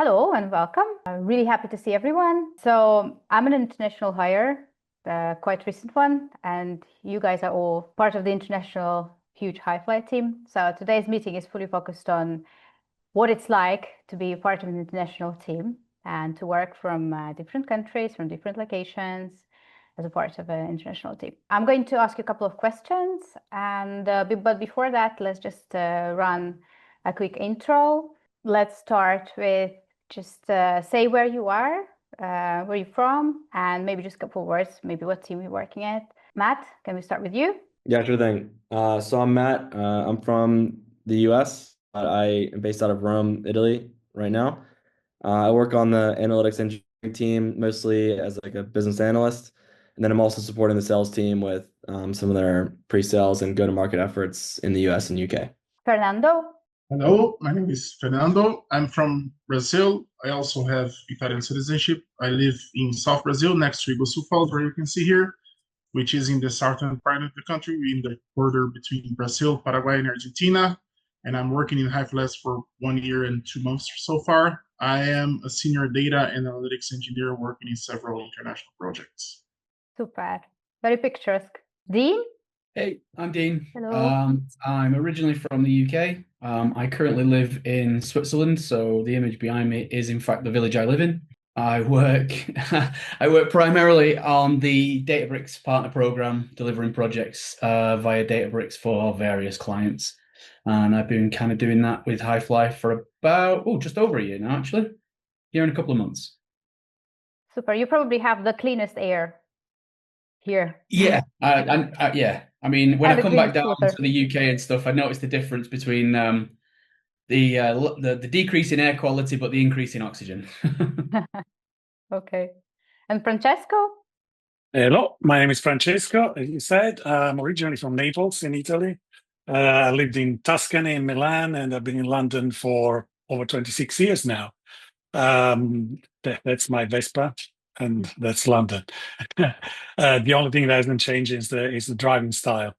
Hello and welcome. I'm really happy to see everyone. So I'm an international hire, quite recent one, and you guys are all part of the international huge Hifly team. So today's meeting is fully focused on what it's like to be part of an international team and to work from different countries, from different locations as a part of an international team. I'm going to ask you a couple of questions, but before that, let's just run a quick intro. Let's start with just say where you are, where you're from, and maybe just a couple of words, maybe what team you're working at. Matt, can we start with you? Yeah, sure thing. So I'm Matt. I'm from the US. I am based out of Rome, Italy right now. I work on the analytics engineering team mostly as like a business analyst. And then I'm also supporting the sales team with some of their pre-sales and go-to-market efforts in the US and UK. Fernando? Hello, my name is Fernando. I'm from Brazil. I also have Italian citizenship. I live in South Brazil, next to Iguaçu Falls, where you can see here, which is in the southern part of the country, in the border between Brazil, Paraguay, and Argentina. And I'm working in Hifly for 1 year and 2 months so far. I am a senior data and analytics engineer working in several international projects. Super. Very picturesque. Dean? Hey, I'm Dean. Hello. I'm originally from the UK. I currently live in Switzerland, so the image behind me is in fact the village I live in. I work I work primarily on the Databricks partner program, delivering projects via Databricks for various clients. And I've been kind of doing that with Hifly for about just over a year now, actually. Year and a couple of months. Super. You probably have the cleanest air here. Yeah, yeah. I mean, when And I the come back cleanest down water. to the UK and stuff, I noticed the difference between the decrease in air quality, but the increase in oxygen. Okay. And Francesco? Hello, my name is Francesco. As you said, I'm originally from Naples in Italy. I lived in Tuscany and Milan, and I've been in London for over 26 years now. That's my Vespa, and that's London. The only thing that hasn't changed is the driving style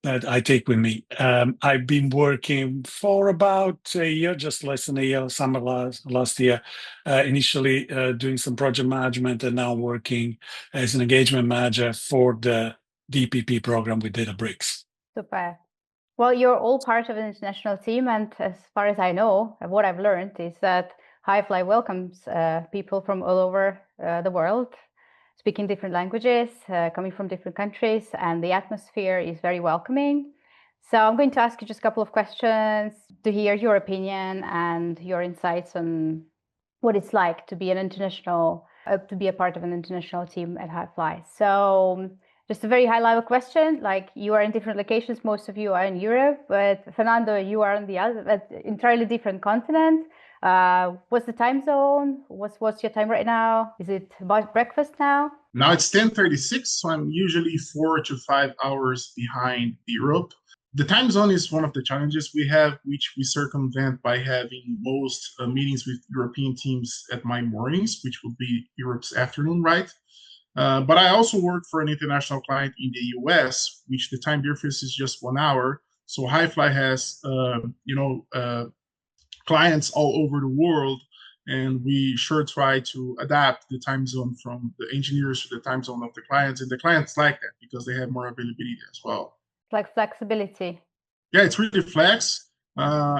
that I take with me. I've been working for about a year, just less than a year, summer last year, initially doing some project management and now working as an engagement manager for the DPP program with Databricks. Super. Well, you're all part of an international team, and as far as I know, what I've learned is that Hifly welcomes people from all over the world, speaking different languages, coming from different countries, and the atmosphere is very welcoming. So I'm going to ask you just a couple of questions to hear your opinion and your insights on what it's like to be an international, to be a part of an international team at Hifly. So just a very high level question, like you are in different locations, most of you are in Europe, but Fernando, you are on the other, entirely different continent. What's the time zone? What's your time right now? Is it about breakfast now? Now it's 10:36, so I'm usually 4 to 5 hours behind Europe. The time zone is one of the challenges we have, which we circumvent by having most meetings with European teams at my mornings, which would be Europe's afternoon, right? But I also work for an international client in the US, which the time difference is just 1 hour. So Hifly has, clients all over the world, and we sure try to adapt the time zone from the engineers to the time zone of the clients, and the clients like that because they have more availability as well. Like flexibility. Yeah, it's really flex.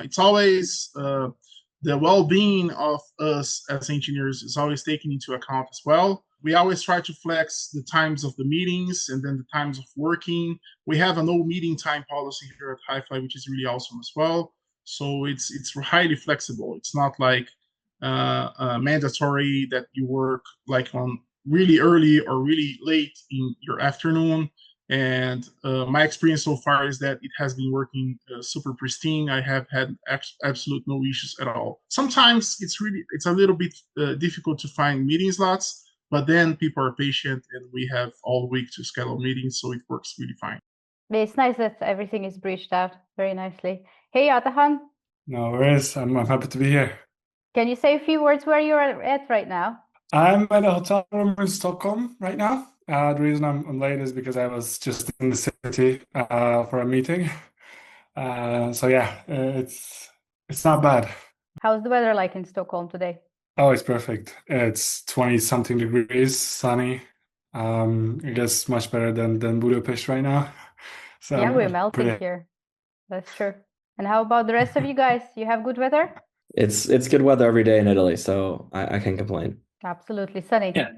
It's always the well-being of us as engineers is always taken into account as well. We always try to flex the times of the meetings and then the times of working. We have a no meeting time policy here at Hifly, which is really awesome as well. So it's highly flexible. It's not like mandatory that you work like on really early or really late in your afternoon. And my experience so far is that it has been working super pristine. I have had absolute no issues at all. Sometimes it's a little bit difficult to find meeting slots, but then people are patient and we have all week to schedule meetings, so it works really fine. It's nice that everything is bridged out very nicely. Hey, Atahan, No worries. I'm happy to be here. can you say a few words where you're at right now? I'm at a hotel room in Stockholm right now. The reason I'm late is because I was just in the city for a meeting. So yeah, it's not bad. How's the weather like in Stockholm today? Oh, it's perfect. It's 20 something degrees, sunny. I guess much better than Budapest right now. So Yeah, we're I'm melting pretty. here. That's true. And how about the rest of you guys? You have good weather? It's good weather every day in Italy, so I can't complain. Absolutely sunny. Yeah,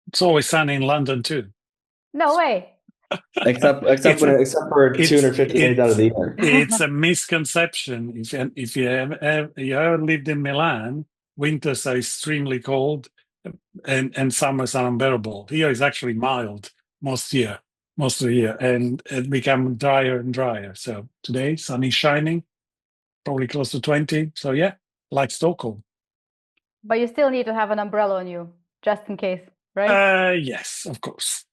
it's always sunny in London too. No way. Except It's a except for it's 250 days out of the year. it's a misconception. If you ever lived in Milan, winters are extremely cold and summers are unbearable. Here is actually mild most of the year, and it become drier and drier. So today, sun is shining, probably close to 20. So yeah, like Stockholm. But you still need to have an umbrella on you, just in case, right? Yes, of course.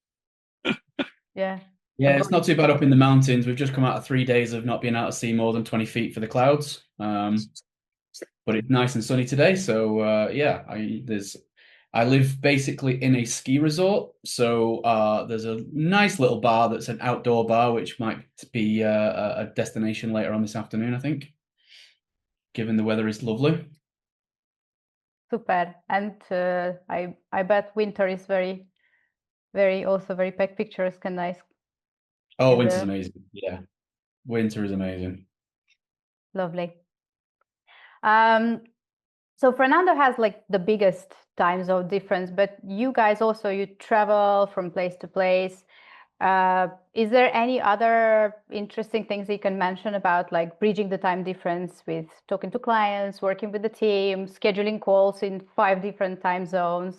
Yeah. Yeah, it's not too bad up in the mountains. We've just come out of 3 days of not being able to see more than 20 feet for the clouds. But it's nice and sunny today. So yeah, I live basically in a ski resort. So there's a nice little bar that's an outdoor bar, which might be a destination later on this afternoon, I think, given the weather is lovely. Super. And I bet winter is very, very also very picturesque and nice. Oh, And, winter's amazing. Yeah, winter is amazing. lovely. So Fernando has like the biggest time zone difference, but you guys also, you travel from place to place. Is there any other interesting things you can mention about like bridging the time difference with talking to clients, working with the team, scheduling calls in 5 different time zones?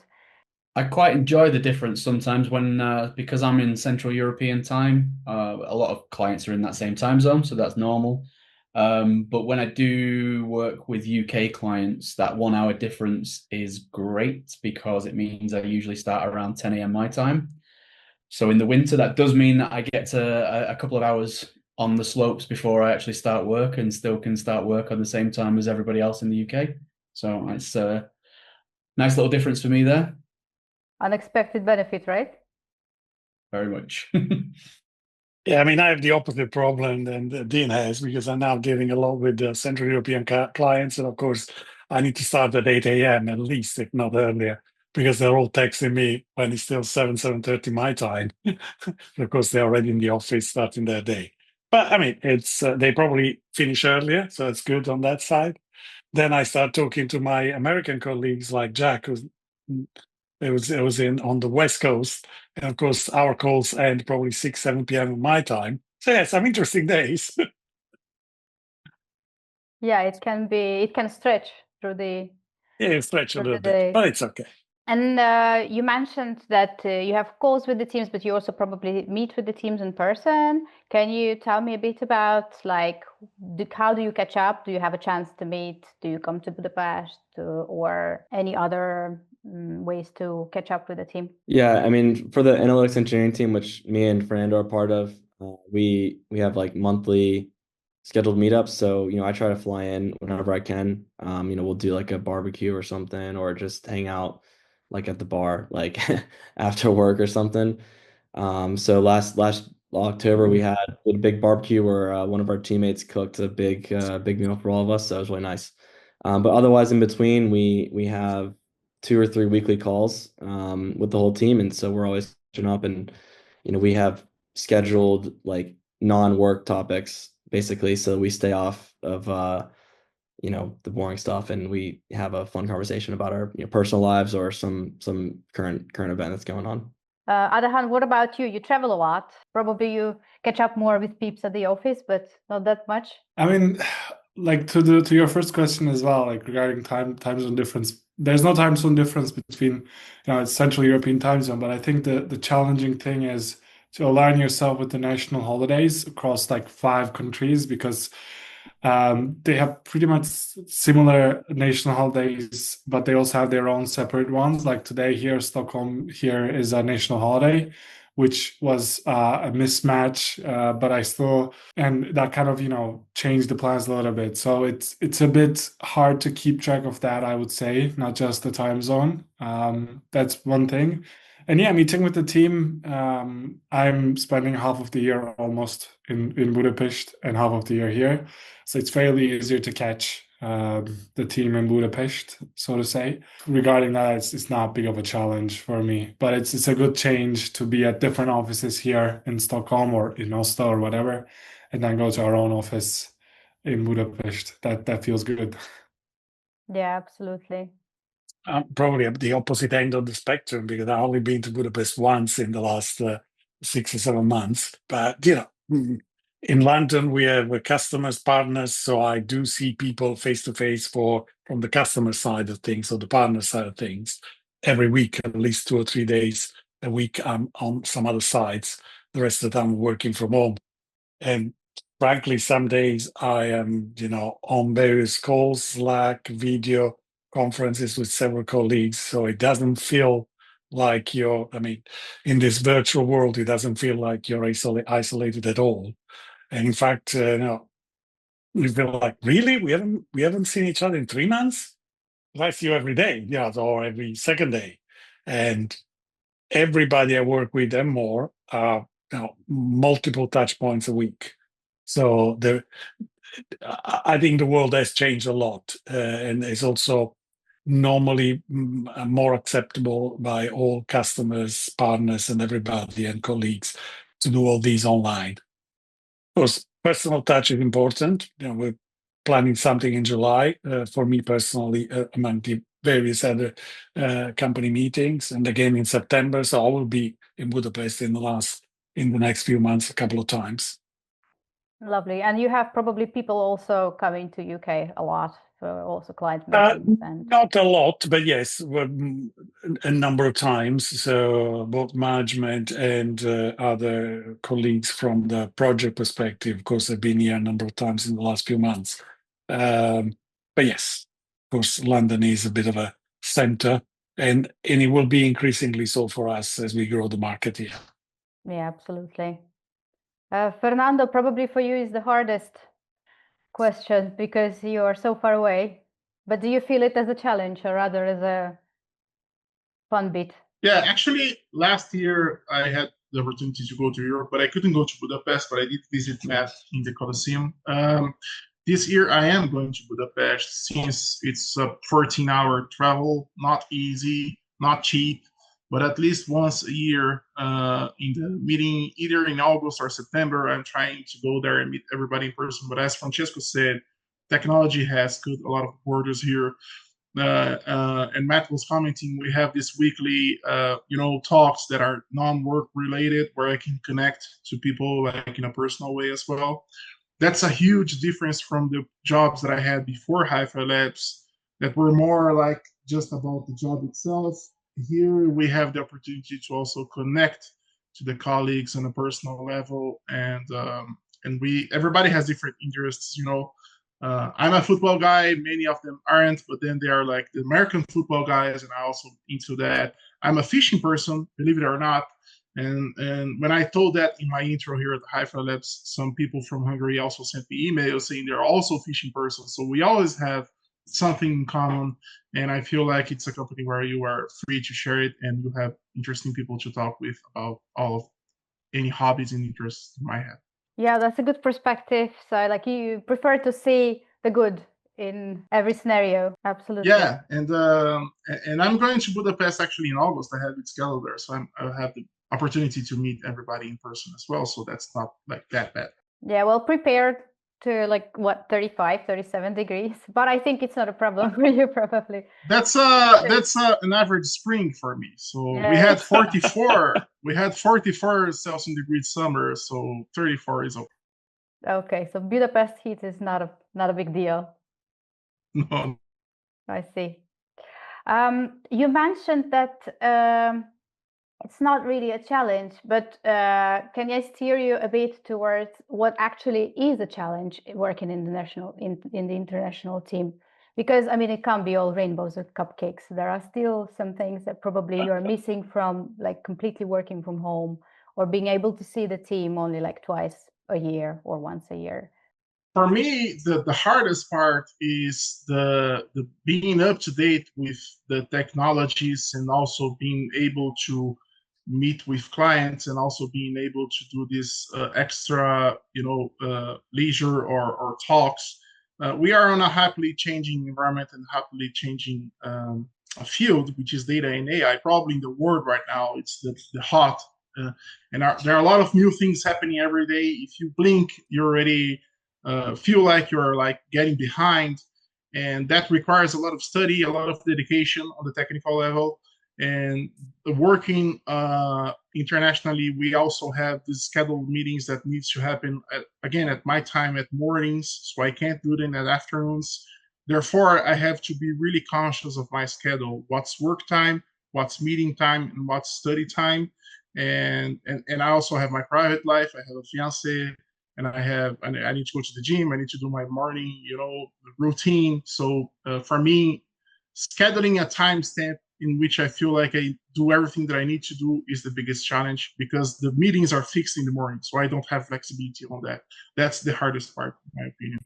I quite enjoy the difference sometimes when, because I'm in Central European time, a lot of clients are in that same time zone, so that's normal. But when I do work with UK clients, that 1 hour difference is great because it means I usually start around 10 a.m. my time. So in the winter, that does mean that I get to a couple of hours on the slopes before I actually start work and still can start work on the same time as everybody else in the UK. So it's a nice little difference for me there. Unexpected benefit, right? Very much. Yeah, I mean, I have the opposite problem than Dean has because I'm now dealing a lot with Central European clients, and of course, I need to start at 8 a.m. at least, if not earlier, because they're all texting me when it's still 7:30 my time. Of course, they're already in the office starting their day. But I mean, it's they probably finish earlier, so it's good on that side. Then I start talking to my American colleagues like Jack, who's it was in on the West Coast, and of course our calls end probably 6, 7 p.m. of my time. So yeah, some interesting days. Yeah, it can stretch through the Yeah, stretch a through little the bit, day. but it's okay. And you mentioned that you have calls with the teams, but you also probably meet with the teams in person. Can you tell me a bit about like how do you catch up? Do you have a chance to meet? Do you come to Budapest or any other ways to catch up with the team? Yeah, I mean, for the analytics engineering team, which me and Fernando are part of, we have like monthly scheduled meetups. So, I try to fly in whenever I can. We'll do like a barbecue or something, or just hang out like at the bar, like after work or something. So last October we had a big barbecue where one of our teammates cooked a big meal for all of us. So it was really nice. But otherwise, in between, we have 2 or 3 weekly calls with the whole team, and so we're always catching up, and we have scheduled like non-work topics basically, so we stay off of the boring stuff, and we have a fun conversation about our personal lives or some current event that's going on. Adahan, what about you? You travel a lot. Probably you catch up more with peeps at the office, but not that much. I mean, like to your first question as well, like regarding time zone difference. There's no time zone difference between, it's Central European time zone, but I think the challenging thing is to align yourself with the national holidays across like 5 countries because they have pretty much similar national holidays, but they also have their own separate ones. Like today here, Stockholm here is a national holiday, which was a mismatch, but I still, and that kind of, changed the plans a little bit. So it's a bit hard to keep track of that, I would say, not just the time zone. That's one thing. And yeah, meeting with the team, I'm spending half of the year almost in Budapest and half of the year here. So it's fairly easier to catch the team in Budapest, so to say. Regarding that, it's not big of a challenge for me, but it's a good change to be at different offices here in Stockholm or in Oslo or whatever, and then go to our own office in Budapest. That feels good. Yeah, absolutely. Probably at the opposite end of the spectrum because I've only been to Budapest once in the last 6 or 7 months. But in London we have customers, partners, so I do see people face to face from the customer side of things or the partner side of things every week, at least 2 or 3 days a week. I'm on some other sites. The rest of the time I'm working from home, and frankly, some days I am, on various calls, Slack, video conferences with several colleagues. So it doesn't feel like in this virtual world, it doesn't feel like you're isolated at all. And in fact, we feel like, really, we haven't seen each other in 3 months. I see you every day, or every second day, and everybody I work with and more, multiple touch points a week. So I think the world has changed a lot, and it's also normally more acceptable by all customers, partners, and everybody and colleagues to do all these online. Of course, personal touch is important. We're planning something in July for me personally among the various other company meetings, and again in September. So I will be in Budapest in the next few months a couple of times. Lovely. And you have probably people also coming to UK a lot for also client meetings and Not a lot, but yes, a number of times. So both management and other colleagues from the project perspective, of course, have been here a number of times in the last few months. But yes, of course, London is a bit of a center, and it will be increasingly so for us as we grow the market here. yeah, absolutely. Fernando, probably for you is the hardest question because you are so far away. But do you feel it as a challenge or rather as a fun bit? Yeah, actually, last year I had the opportunity to go to Europe, but I couldn't go to Budapest, but I did visit Matt in the Colosseum. This year I am going to Budapest since it's a 14-hour travel, not easy, not cheap, but at least once a year in the meeting, either in August or September, I'm trying to go there and meet everybody in person. But as Francesco said, technology has cut a lot of borders here. And Matt was commenting, we have this weekly, talks that are non-work related, where I can connect to people like in a personal way as well. That's a huge difference from the jobs that I had before Hifly Labs that were more like just about the job itself. Here we have the opportunity to also connect to the colleagues on a personal level, and everybody has different interests. I'm a football guy. Many of them aren't, but then they are like the American football guys, and I also into that. I'm a fishing person, believe it or not. And when I told that in my intro here at the Hifly Labs, some people from Hungary also sent me emails saying they're also fishing persons. So we always have something in common, and I feel like it's a company where you are free to share it, and you have interesting people to talk with about all of any hobbies and interests you might have. Yeah, that's a good perspective. So like you prefer to see the good in every scenario. Absolutely. Yeah, and I'm going to Budapest actually in August. I have it scheduled there, so I'll have the opportunity to meet everybody in person as well. So that's not like that bad. Yeah, well prepared to 35, 37 degrees, but I think it's not a problem for you probably. That's an average spring for me. So Yeah. we had 44 Celsius degrees summer, so 34 is okay. Okay, so Budapest heat is not a big deal. No. I see. You mentioned that it's not really a challenge, but can I steer you a bit towards what actually is a challenge working in the international team? Because I mean, it can't be all rainbows or cupcakes. There are still some things that probably you're missing from like completely working from home or being able to see the team only like twice a year or once a year. For me, the hardest part is the being up to date with the technologies and also being able to meet with clients and also being able to do this extra, leisure or talks we are on a rapidly changing environment and rapidly changing a field, which is data and AI. Probably in the world right now, it's the hot. And there are a lot of new things happening every day. If you blink, you already feel like you're like getting behind, and that requires a lot of study, a lot of dedication on the technical level. And working internationally, we also have these scheduled meetings that needs to happen again at my time at mornings, so I can't do them at afternoons. Therefore, I have to be really conscious of my schedule: what's work time, what's meeting time, and what's study time. And I also have my private life. I have a fiance, and I need to go to the gym. I need to do my morning, routine. So for me, scheduling a timestamp in which I feel like I do everything that I need to do is the biggest challenge, because the meetings are fixed in the morning, so I don't have flexibility on that. That's the hardest part, in my opinion.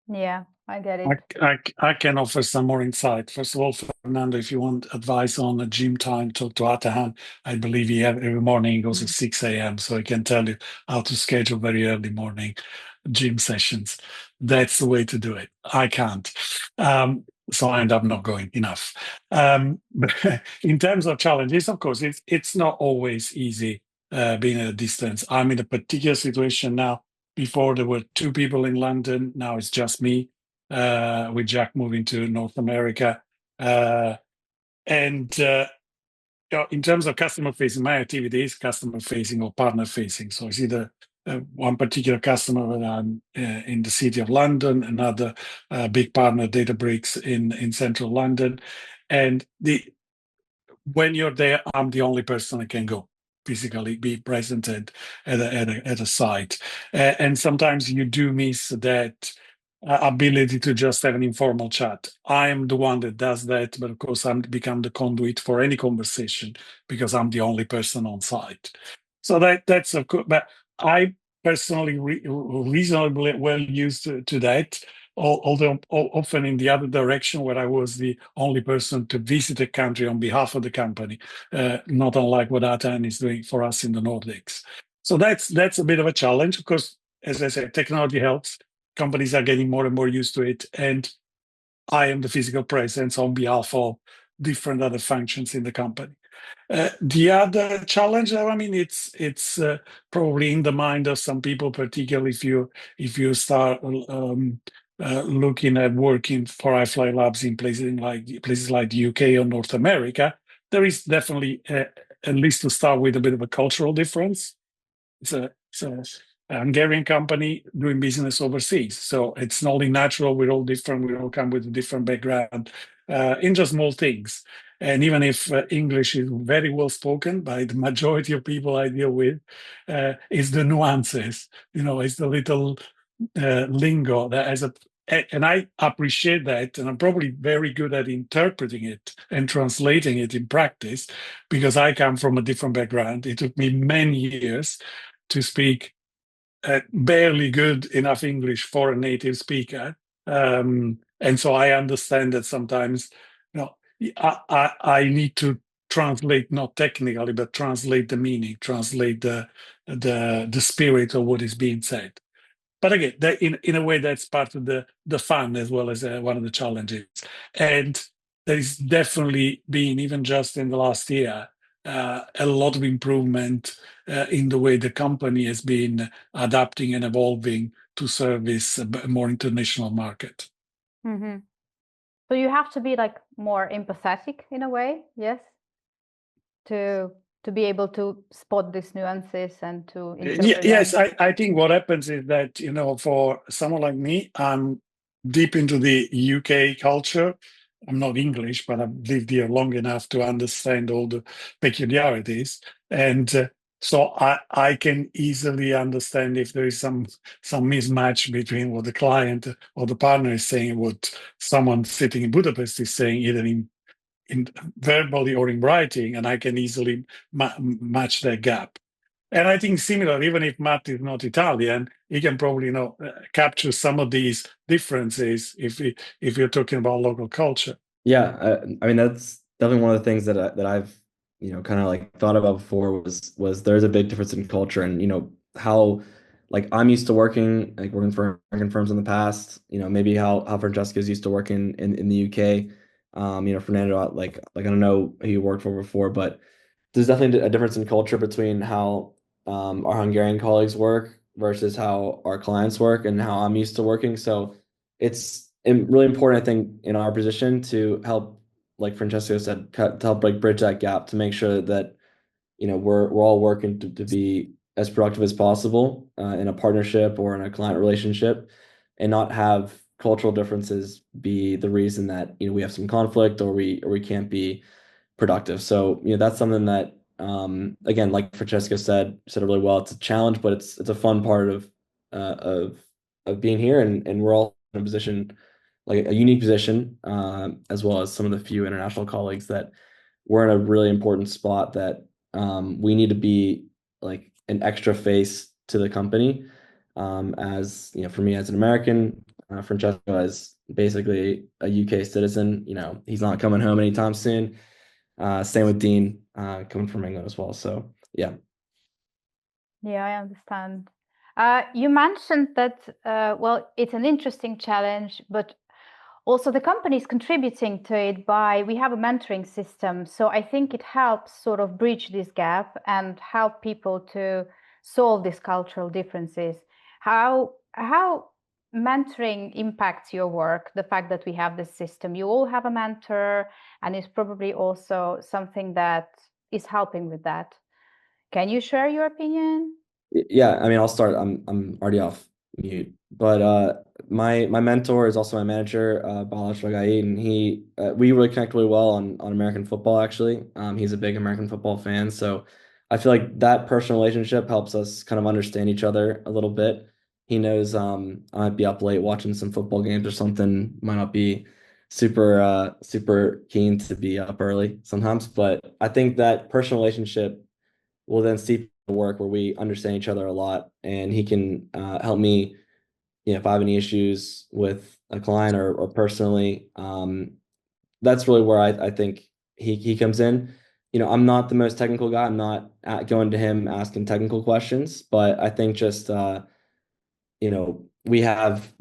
Yeah, I get it. I can offer some more insight. First of all, Fernando, if you want advice on the gym time, talk to Atahan. I believe every morning he goes at 6 a.m., so he can tell you how to schedule very early morning gym sessions. That's the way to do it. I can't. So I end up not going enough. But in terms of challenges, of course, it's not always easy being at a distance. I'm in a particular situation now. Before there were 2 people in London, now it's just me, with Jack moving to North America. And in terms of customer facing, my activity is customer facing or partner facing. So it's either one particular customer that I'm in the city of London, another big partner, Databricks in central London. And when you're there, I'm the only person that can go physically be present at a site. And sometimes you do miss that ability to just have an informal chat. I am the one that does that, but of course I'm become the conduit for any conversation because I'm the only person on site. So that's of course, but I personally reasonably well used to that. Although often in the other direction, where I was the only person to visit a country on behalf of the company, not unlike what Atan is doing for us in the Nordics. So that's a bit of a challenge. Of course, as I said, technology helps. Companies are getting more and more used to it, and I am the physical presence on behalf of different other functions in the company. The other challenge, I mean, it's probably in the mind of some people, particularly if you start looking at working for Hifly Labs in places like the UK or North America. There is definitely, at least to start with, a bit of a cultural difference. It's a Hungarian company doing business overseas, so it's only natural. We're all different. We all come with a different background in just small things. And even if English is very well spoken by the majority of people I deal with, it's the nuances, it's the little lingo that has and I appreciate that, and I'm probably very good at interpreting it and translating it in practice because I come from a different background. It took me many years to speak barely good enough English for a native speaker. And so I understand that sometimes I need to translate, not technically, but translate the meaning, translate the spirit of what is being said. But again, in a way, that's part of the fun as well as one of the challenges. And there is definitely been, even just in the last year, a lot of improvement in the way the company has been adapting and evolving to service a more international market. Mm-hmm. So you have to be like more empathetic in a way, yes, to be able to spot these nuances and to interpret yes, them. I think what happens is that, for someone like me, I'm deep into the UK culture. I'm not English, but I've lived here long enough to understand all the peculiarities. And so I can easily understand if there is some mismatch between what the client or the partner is saying and what someone sitting in Budapest is saying, either in verbally or in writing, and I can easily match that gap. And I think similar, even if Matt is not Italian, he can probably capture some of these differences if you're talking about local culture. Yeah, I mean that's definitely one of the things that I've kind of like thought about before was there's a big difference in culture and how like I'm used to working for American firms in the past, maybe how Francesca's used to working in the UK. Fernando, like I don't know who you worked for before, but there's definitely a difference in culture between how our Hungarian colleagues work versus how our clients work and how I'm used to working. So it's really important, I think, in our position to help, like Francesco said, to help like bridge that gap to make sure that we're all working to be as productive as possible in a partnership or in a client relationship, and not have cultural differences be the reason that we have some conflict or we can't be productive. So that's something that again, like Francesco said it really well. It's a challenge, but it's a fun part of being here, and we're all in a position, like a unique position, as well as some of the few international colleagues, that we're in a really important spot that we need to be like an extra face to the company. As for me as an American, Francesco as basically a UK citizen, he's not coming home anytime soon. Same with Dean, coming from England as well. So yeah. Yeah, I understand. You mentioned that, well, it's an interesting challenge, but also the company is contributing to it we have a mentoring system. So I think it helps sort of bridge this gap and help people to solve these cultural differences. How mentoring impacts your work, the fact that we have this system? You all have a mentor, and it's probably also something that is helping with that. Can you share your opinion? Yeah, I mean, I'll start. I'm already off mute, but my mentor is also my manager, Balazs Ragai, and we really connect really well on American football. Actually, he's a big American football fan, so I feel like that personal relationship helps us kind of understand each other a little bit. He knows I might be up late watching some football games or something. Might not be super keen to be up early sometimes, but I think that personal relationship will then seep work where we understand each other a lot, and he can help me, if I have any issues with a client or personally. That's really where I think he comes in. I'm not the most technical guy. I'm not going to him asking technical questions, but I think just we have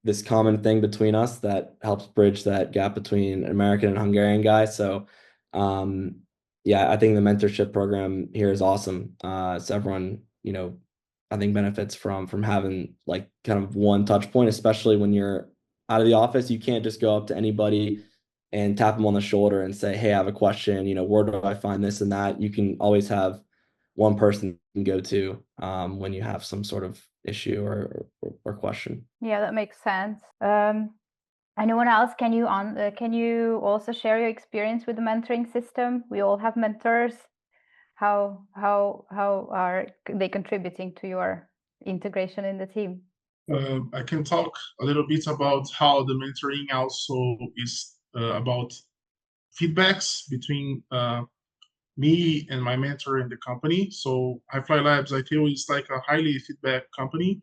this common thing between us that helps bridge that gap between an American and Hungarian guy. So yeah, I think the mentorship program here is awesome. So everyone, I think benefits from having like kind of one touch point, especially when you're out of the office. You can't just go up to anybody and tap them on the shoulder and say, "Hey, I have a question, where do I find this and that?" You can always have one person you can go to when you have some sort of issue or question. Yeah, that makes sense. Anyone else? Can you also share your experience with the mentoring system? We all have mentors. How are they contributing to your integration in the team? I can talk a little bit about how the mentoring also is about feedbacks between me and my mentor in the company. So Hifly Labs, I feel, is like a highly feedback company.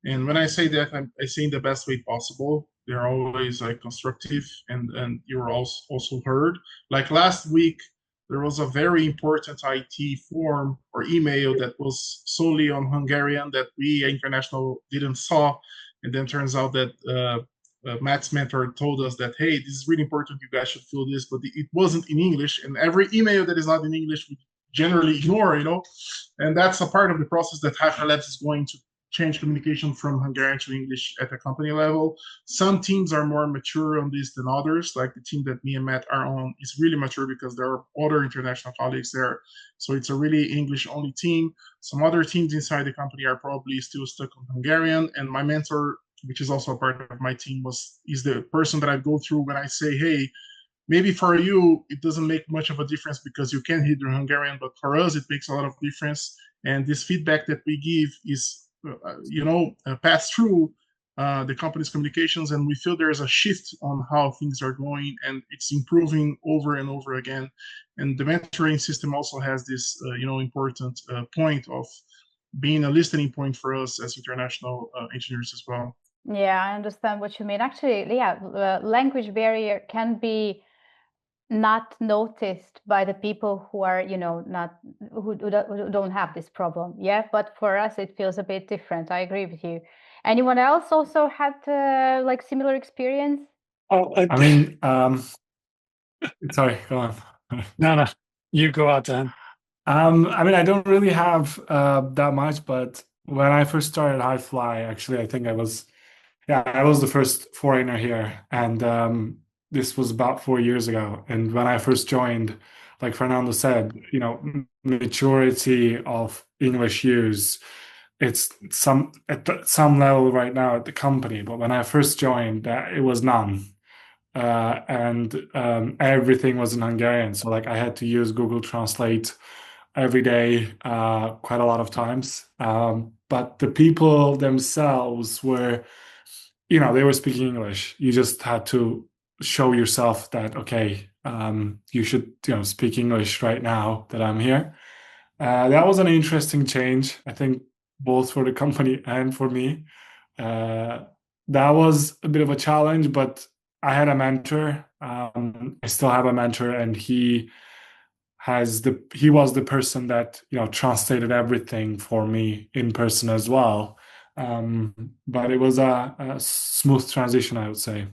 And when I say that, I say in the best way possible. They're always like constructive, and you're also heard. Like last week, there was a very important IT form or email that was solely on Hungarian that we international didn't saw, and then turns out that Matt's mentor told us that, hey, this is really important. You guys should fill this, but it wasn't in English. And every email that is not in English, we generally ignore, and that's a part of the process that Hifly Labs is going to change communication from Hungarian to English at the company level. Some teams are more mature on this than others. Like the team that me and Matt are on is really mature because there are other international colleagues there. So it's a really English-only team. Some other teams inside the company are probably still stuck on Hungarian. And my mentor, which is also a part of my team, is the person that I go through when I say, hey, maybe for you it doesn't make much of a difference because you can hit the Hungarian, but for us it makes a lot of difference. And this feedback that we give is pass through the company's communications, and we feel there's a shift on how things are going, and it's improving over and over again. And the mentoring system also has this, important point of being a listening point for us as international engineers as well. Yeah, I understand what you mean. Actually, yeah, language barrier can be not noticed by the people who are, not who don't have this problem. Yeah, but for us it feels a bit different. I agree with you. Anyone else also had like similar experience? Oh, I mean, sorry, go on. no, you go out, Dan. I mean, I don't really have that much, but when I first started Hifly, actually, I think I was the first foreigner here, and this was about 4 years ago. And when I first joined, like Fernando said, maturity of English use, it's at some level right now at the company. But when I first joined, it was none. And everything was in Hungarian. So like I had to use Google Translate every day, quite a lot of times. But the people themselves were, they were speaking English. You just had to show yourself that, okay, you should, speak English right now that I'm here. That was an interesting change, I think, both for the company and for me. That was a bit of a challenge, but I had a mentor. I still have a mentor, and he was the person that translated everything for me in person as well. But it was a smooth transition, I would say.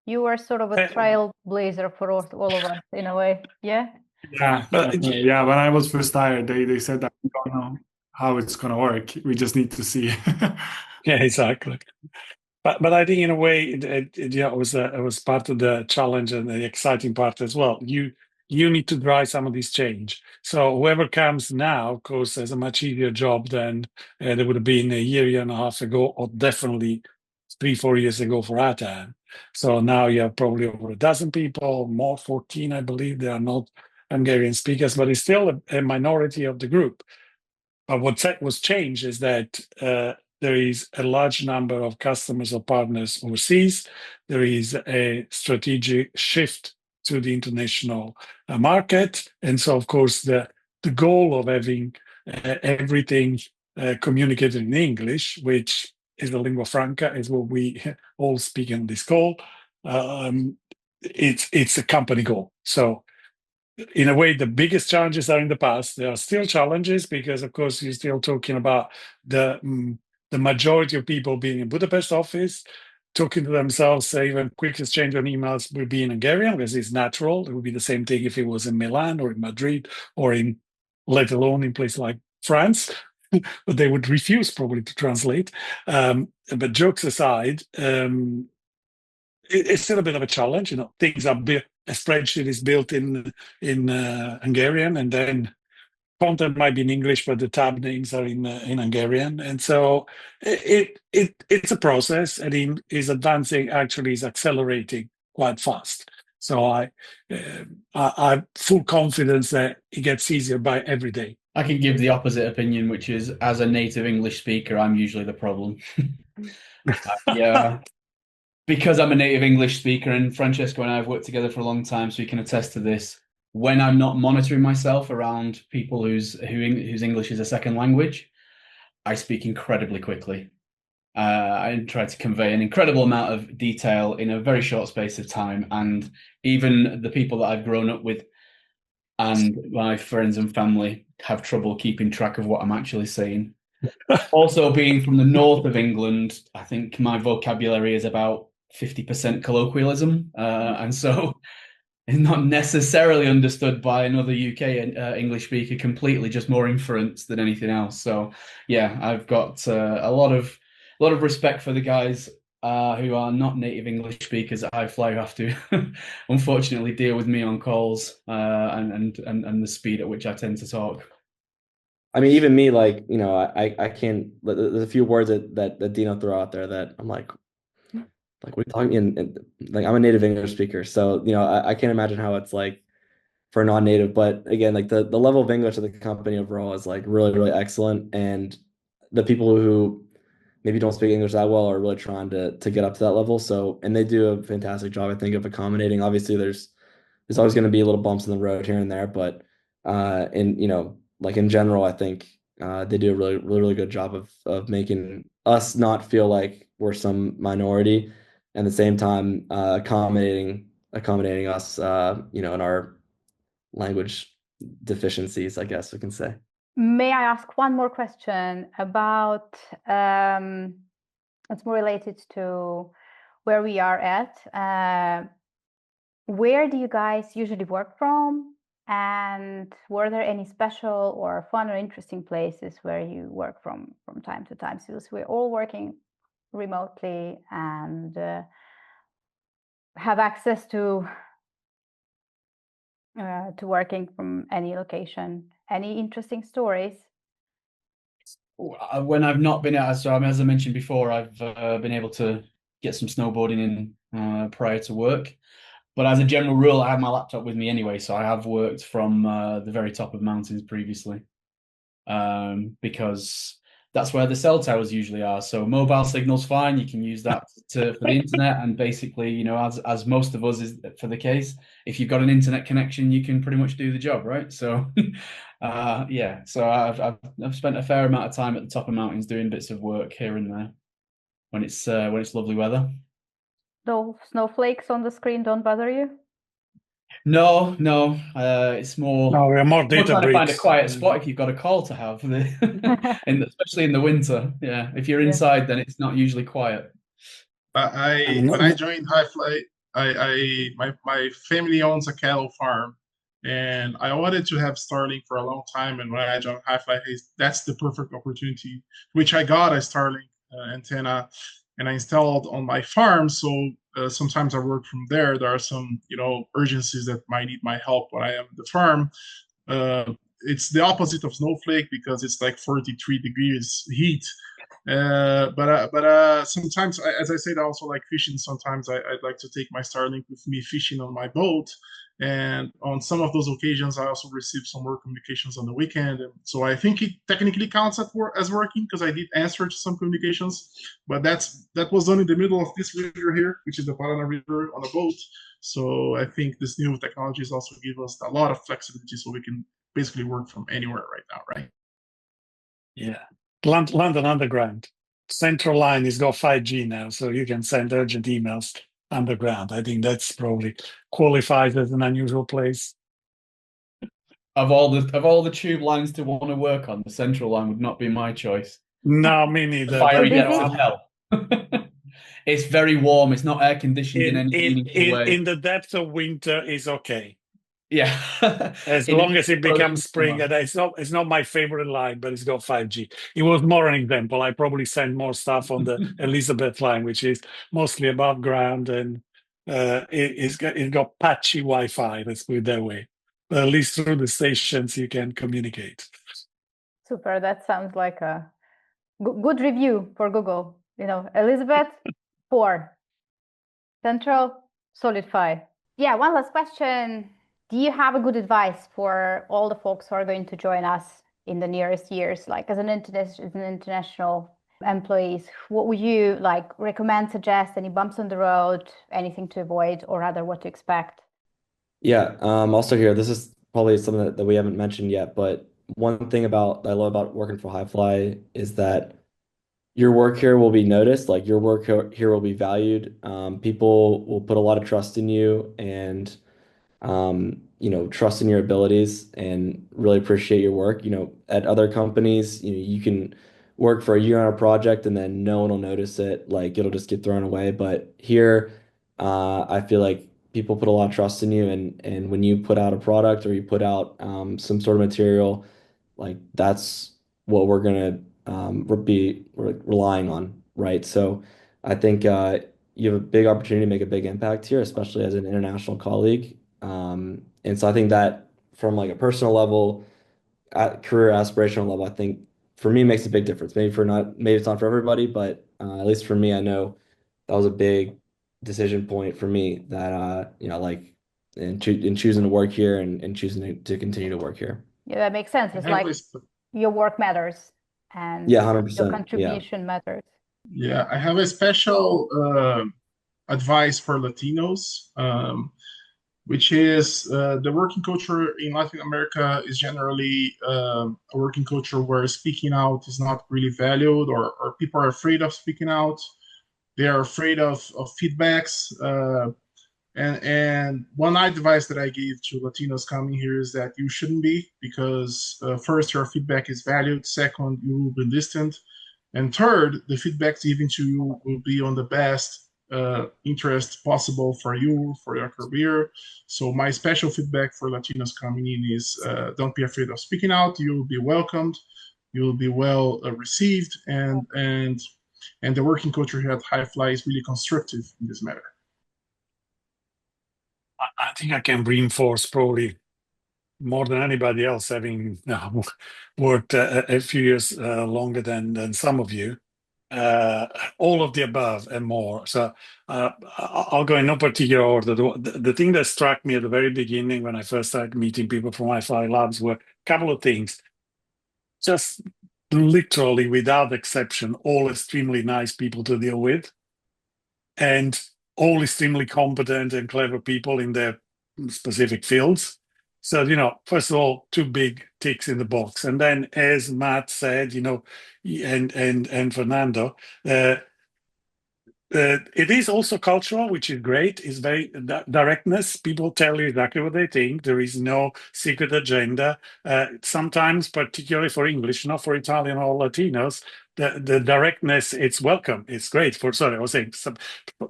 You were sort of a trailblazer for all of us in a way. Yeah. Yeah, yeah. When I was first hired, they said that we don't know how it's going to work. We just need to see. Yeah, exactly. But I think in a way, it was part of the challenge and the exciting part as well. You need to drive some of this change. So whoever comes now, of course, has a much easier job than there would have been a year and a half ago, or definitely 3-4 years ago for our time. So now you have probably over a dozen people, more 14, I believe. They are not Hungarian speakers, but it's still a minority of the group. But what's changed is that there is a large number of customers or partners overseas. There is a strategic shift to the international market. And so, of course, the goal of having everything communicated in English, which is the lingua franca, is what we all speak in this call. It's a company goal. So in a way, the biggest challenges are in the past. There are still challenges because, of course, you're still talking about the majority of people being in Budapest office, talking to themselves, say even quick exchange on emails will be in Hungarian because it's natural. It would be the same thing if it was in Milan or in Madrid or let alone in places like France. But they would refuse probably to translate. But jokes aside, it's still a bit of a challenge. Things are built. A spreadsheet is built in Hungarian, and then content might be in English, but the tab names are in Hungarian, and so it's a process, and it is advancing. Actually, is accelerating quite fast. So I have full confidence that it gets easier by every day. I can give the opposite opinion, which is as a native English speaker, I'm usually the problem. Yeah. Because I'm a native English speaker, and Francesco and I have worked together for a long time, so we can attest to this. When I'm not monitoring myself around people whose English is a second language, I speak incredibly quickly. I try to convey an incredible amount of detail in a very short space of time, and even the people that I've grown up with and my friends and family have trouble keeping track of what I'm actually saying. Also, being from the north of England, I think my vocabulary is about 50% colloquialism, and so it's not necessarily understood by another UK English speaker completely, just more inference than anything else. So yeah, I've got a lot of respect for the guys who are not native English speakers at Hifly, who have to unfortunately deal with me on calls and the speed at which I tend to talk. I mean, even me, like, I can't. There's a few words that Dino threw out there that I'm like what are you talking? And like, I'm a native English speaker, so I can't imagine how it's like for a non-native. But again, like the level of English of the company overall is like really, really excellent, and the people who maybe don't speak English that well are really trying to get up to that level. So, and they do a fantastic job, I think, of accommodating. Obviously, there's always going to be little bumps in the road here and there, but like in general, I think they do a really, really, really good job of making us not feel like we're some minority, and at the same time accommodating accommodating us, in our language deficiencies, I guess we can say. May I ask one more question about it's more related to where we are at. Where do you guys usually work from? And were there any special or fun or interesting places where you work from time to time? Since we're all working remotely and have access to working from any location. Any interesting stories? When I've not been out, so as I mentioned before, I've been able to get some snowboarding in prior to work. But as a general rule, I have my laptop with me anyway, so I have worked from the very top of mountains previously, because that's where the cell towers usually are. So mobile signal's fine. You can use that for the internet, and basically, as most of us is for the case, if you've got an internet connection, you can pretty much do the job, right? So, yeah. So I've spent a fair amount of time at the top of mountains doing bits of work here and there when it's lovely weather. Those snowflakes on the screen don't bother you? No, it's more. No, we're more We're data trying to find a breaks. quiet spot if you've got a call to have, especially in the winter. Yeah, if you're inside, then it's not usually quiet. When I joined Hifly, my family owns a cattle farm, and I wanted to have Starlink for a long time. And when I joined Hifly, that's the perfect opportunity, which I got a Starlink antenna, and I installed on my farm. So sometimes I work from there. There are some urgencies that might need my help when I am at the farm. It's the opposite of snowflake because it's like 43 degrees heat. But sometimes, as I said, I also like fishing. Sometimes I'd like to take my Starlink with me fishing on my boat. And on some of those occasions, I also receive some work communications on the weekend. And so I think it technically counts as working because I did answer to some communications. But that was done in the middle of this river here, which is the Paraná River, on a boat. So I think this new technologies also give us a lot of flexibility, so we can basically work from anywhere right now, right? Yeah. London Underground. Central line is got 5G now, so you can send urgent emails underground. I think that's probably qualifies as an unusual place. Of all the tube lines to want to work on, the central line would not be my choice. No, me neither. Fiery depths of hell. It's very warm. It's not air conditioned in any meaningful way. In the depth of winter is okay. Yeah. As long as it becomes spring, and it's not my favorite line, but it's got 5G. It was more an example. I probably send more stuff on the Elizabeth line, which is mostly above ground, and it's got patchy Wi-Fi. Let's put it that way. But at least through the stations you can communicate. Super. That sounds like a good review for Google. Elizabeth, 4. Central, solid 5. Yeah. One last question. Do you have a good advice for all the folks who are going to join us in the nearest years, like as an international employees? What would you recommend, suggest? Any bumps on the road, anything to avoid, or rather what to expect? Yeah, also here, this is probably something that we haven't mentioned yet, but one thing that I love about working for Hifly is that your work here will be noticed, like your work here will be valued. People will put a lot of trust in you and trust in your abilities and really appreciate your work. At other companies, you can work for a year on a project and then no one will notice it. Like it'll just get thrown away. But here, I feel like people put a lot of trust in you, and when you put out a product or you put out some sort of material, like that's what we're gonna be relying on, right? So I think you have a big opportunity to make a big impact here, especially as an international colleague. And so I think that from like a personal level, career aspirational level, I think for me it makes a big difference. Maybe it's not for everybody, but at least for me, I know that was a big decision point for me that like in choosing to work here and choosing to continue to work here. Yeah, that makes sense. It's like your work matters and yeah, 100%. Your contribution matters. Yeah, I have a special advice for Latinos, which is the working culture in Latin America is generally a working culture where speaking out is not really valued, or people are afraid of speaking out. They are afraid of feedbacks. And one advice that I give to Latinos coming here is that you shouldn't be, because first, your feedback is valued. Second, you will be listened. And third, the feedback given to you will be on the best interest possible for you, for your career. So my special feedback for Latinos coming in is don't be afraid of speaking out. You will be welcomed. You will be well received, and the working culture here at Hifly is really constructive in this matter. I think I can reinforce probably more than anybody else, having worked a few years longer than some of you. All of the above and more. So I'll go in no particular order. The thing that struck me at the very beginning when I first started meeting people from Hifly Labs were a couple of things. Just literally, without exception, all extremely nice people to deal with, and all extremely competent and clever people in their specific fields. So, first of all, two big ticks in the box. And then, as Matt said, and Fernando, it is also cultural, which is great. It's very directness. People tell you exactly what they think. There is no secret agenda. Sometimes, particularly for English, not for Italian or Latinos, the directness, it's welcome. It's great. I was saying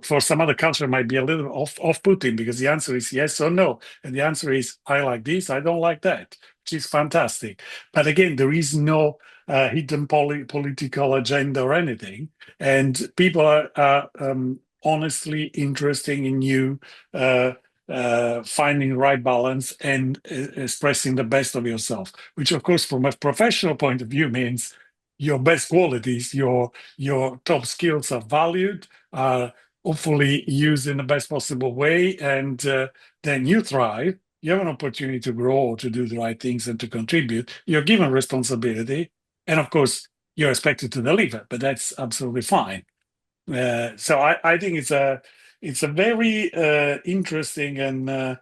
for some other culture it might be a little off-putting, because the answer is yes or no. And the answer is, I like this, I don't like that, which is fantastic. But again, there is no hidden political agenda or anything. And people are honestly interested in you finding the right balance and expressing the best of yourself, which, of course, from a professional point of view, means your best qualities, your top skills are valued, are hopefully used in the best possible way, and then you thrive. You have an opportunity to grow, to do the right things, and to contribute. You're given responsibility, and of course, you're expected to deliver, but that's absolutely fine. So I think it's a very interesting and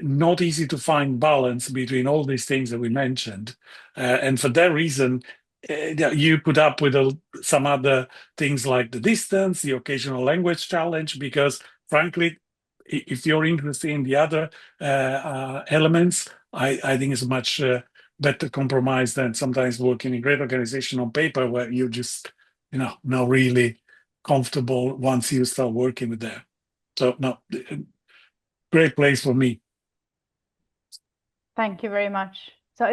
not easy to find balance between all these things that we mentioned, and for that reason, you put up with some other things like the distance, the occasional language challenge, because frankly, if you're interested in the other elements, I think it's a much better compromise than sometimes working in great organization on paper, where you just not really comfortable once you start working with them. So no, great place for me. Thank you very much. So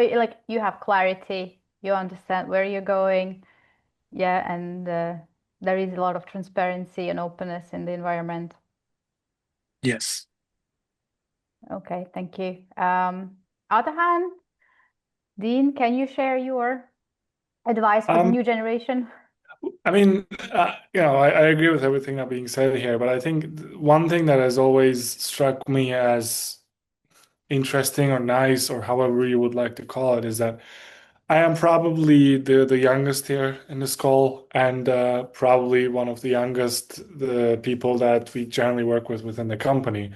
you have clarity, you understand where you're going, and there is a lot of transparency and openness in the environment. Yes. Okay, thank you. Atahan, Dean, can you share your advice for the new generation? I mean, I agree with everything that being said here, but I think one thing that has always struck me as interesting or nice, or however you would like to call it, is that I am probably the youngest here in this call, and probably one of the youngest the people that we generally work with within the company.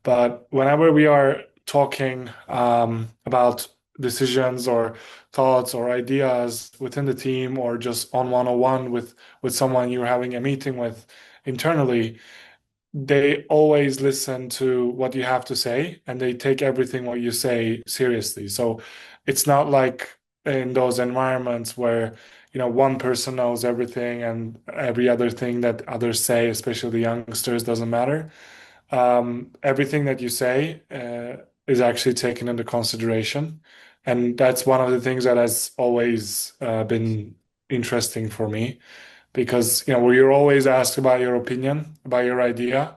But whenever we are talking about decisions or thoughts or ideas within the team, or just on one-on-one with someone you're having a meeting with internally, they always listen to what you have to say, and they take everything what you say seriously. So it's not like in those environments where one person knows everything and every other thing that others say, especially the youngsters, doesn't matter. Everything that you say is actually taken into consideration, and that's one of the things that has always been interesting for me, because where you're always asked about your opinion, about your idea,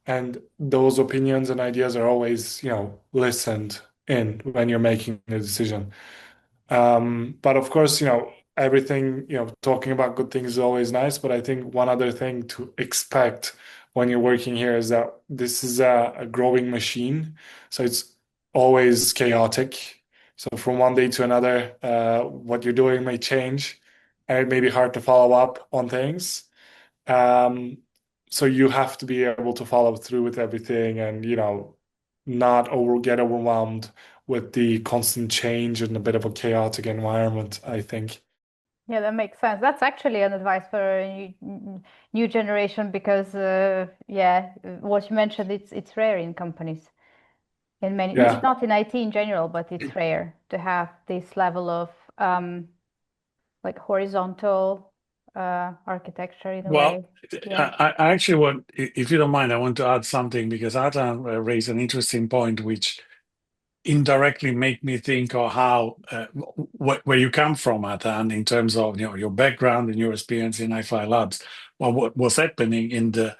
and those opinions and ideas are always listened in when you're making a decision. But of course, everything, talking about good things is always nice, but I think one other thing to expect when you're working here is that this is a growing machine, so it's always chaotic. So from one day to another, what you're doing may change, and it may be hard to follow up on things. So you have to be able to follow through with everything, and not get overwhelmed with the constant change and a bit of a chaotic environment, I think. Yeah, that makes sense. That's actually an advice for a new generation because, yeah, what you mentioned, it's rare in companies. In many, Yeah. not in IT in general, but it's rare to have this level of like horizontal architecture in a Well, way. Yeah. I actually want, if you don't mind, I want to add something because Adam raised an interesting point, which indirectly make me think of how where you come from, Atan, in terms of your background and your experience in Hifly Labs. Well, what was happening in the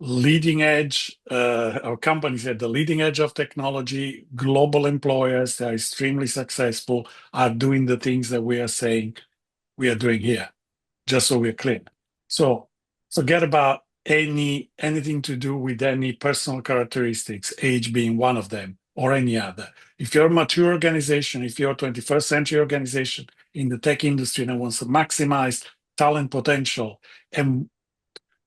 leading edge, or companies at the leading edge of technology, global employers that are extremely successful, are doing the things that we are saying we are doing here, just so we're clear. So forget about anything to do with any personal characteristics, age being one of them, or any other. If you're a mature organization, if you're a 21st century organization in the tech industry that wants to maximize talent potential and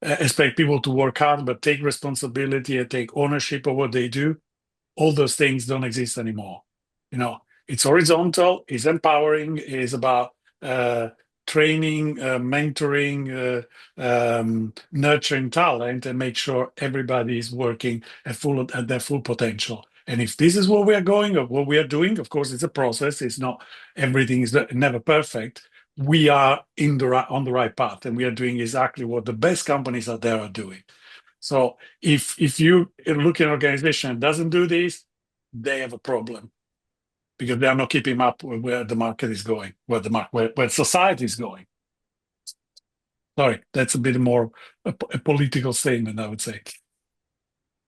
expect people to work hard, but take responsibility and take ownership of what they do, all those things don't exist anymore. It's horizontal, it's empowering, it's about training, mentoring, nurturing talent, and make sure everybody is working at their full potential. And if this is what we are going or what we are doing, of course, it's a process. It's not everything is never perfect. We are on the right path, and we are doing exactly what the best companies out there are doing. So if you look at an organization that doesn't do this, they have a problem because they are not keeping up with where the market is going, where society is going. Sorry, that's a bit more a political statement, I would say.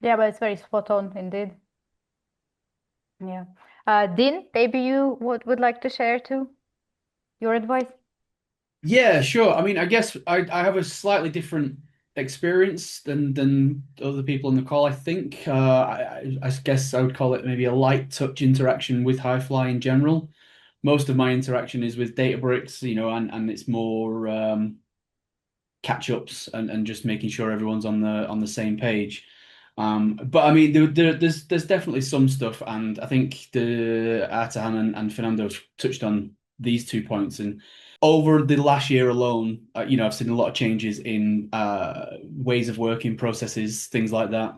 Yeah, but it's very spot on indeed. Yeah. Dean, maybe you would like to share too your advice? Yeah, sure. I mean, I guess I have a slightly different experience than other people on the call. I think I guess I would call it maybe a light touch interaction with Hifly in general. Most of my interaction is with Databricks, and it's more catch-ups and just making sure everyone's on the same page. But I mean, there's definitely some stuff, and I think the Atahan and Fernando touched on these 2 points. And over the last year alone, I've seen a lot of changes in ways of working, processes, things like that.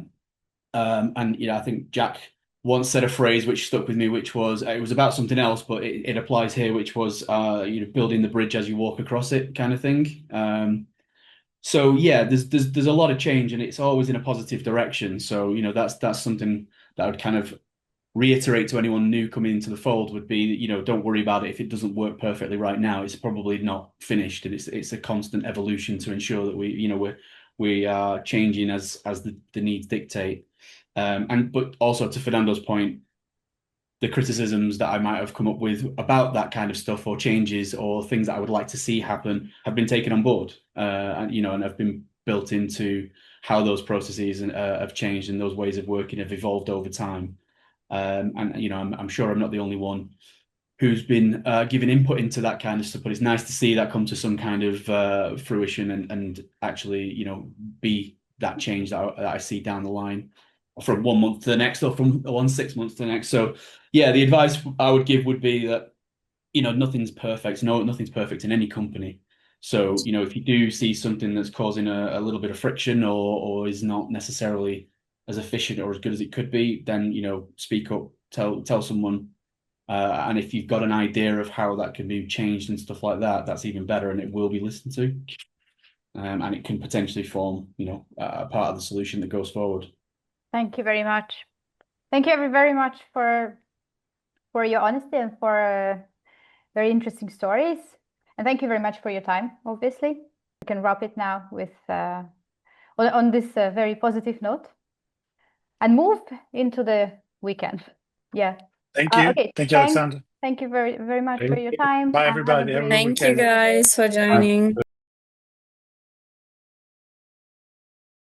And I think Jack once said a phrase which stuck with me, which was it was about something else, but it applies here, which was building the bridge as you walk across it, kind of thing. So yeah, there's a lot of change, and it's always in a positive direction. So that's something that I would kind of reiterate to anyone new coming into the fold would be don't worry about it if it doesn't work perfectly right now. It's probably not finished, and it's a constant evolution to ensure that we are changing as the needs dictate. But also to Fernando's point, the criticisms that I might have come up with about that kind of stuff or changes or things that I would like to see happen have been taken on board, and have been built into how those processes have changed and those ways of working have evolved over time. I'm sure I'm not the only one who's been giving input into that kind of stuff, but it's nice to see that come to some kind of fruition and actually, be that change that I see down the line from 1 month to the next or from 6 months to the next. So yeah, the advice I would give would be that, nothing's perfect. No, nothing's perfect in any company. So, if you do see something that's causing a little bit of friction or is not necessarily as efficient or as good as it could be, then, speak up, tell someone. And if you've got an idea of how that can be changed and stuff like that, that's even better, and it will be listened to. And it can potentially form, a part of the solution that goes forward. Thank you very much. Thank you very much for your honesty and for very interesting stories. And thank you very much for your time, obviously. We can wrap it now with on this very positive note and move into the weekend. Yeah. Thank you. Okay. Thank you, Alexander. Thank you very much for your time. Bye, everybody. Have a Have a great good Thank you weekend. guys for joining.